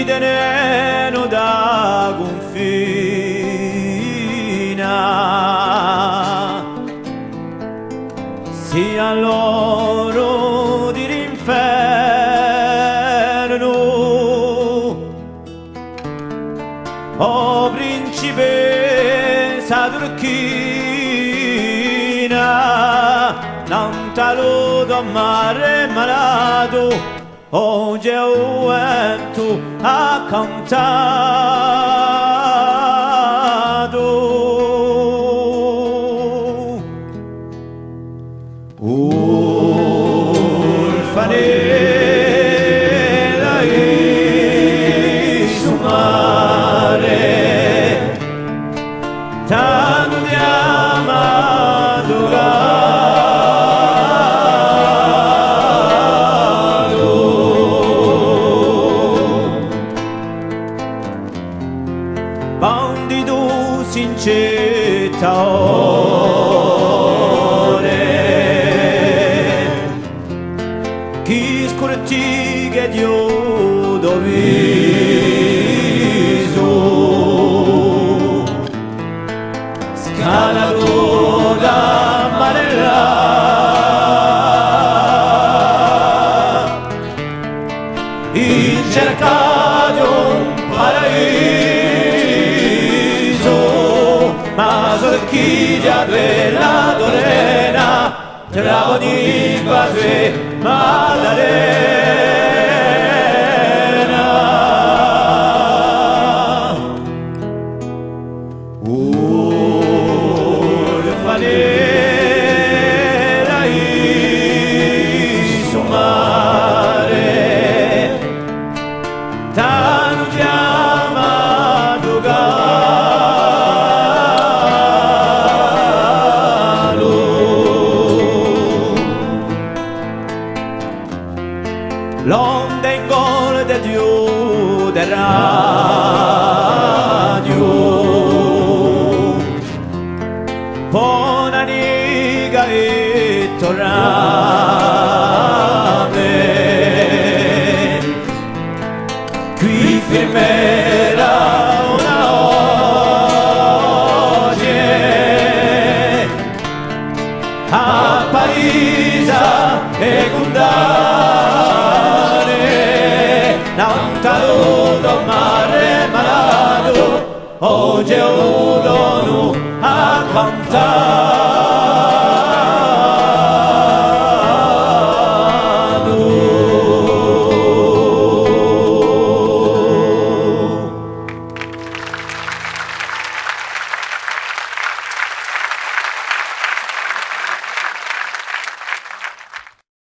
teneno da confina sia loro di l'inferno. O principessa turchina, non te lo domare malato, oggi è un vento a cantato. Orfanella in su mare, tanto ti amato caro, bandi tu sincetone, chi scorti che Dio doviso scalato da marella in cerca di un paradiso, ma sorchiglia della dorena tra ogni fase Maddalena. Orfanella in su mare, tanto ti amato caro, l'onda in gol del Dio del radio, buona niga e tornate, qui fermerà una oggi a Parisa e Condare, non t'ho mare malato, oggi è un dono a cantare.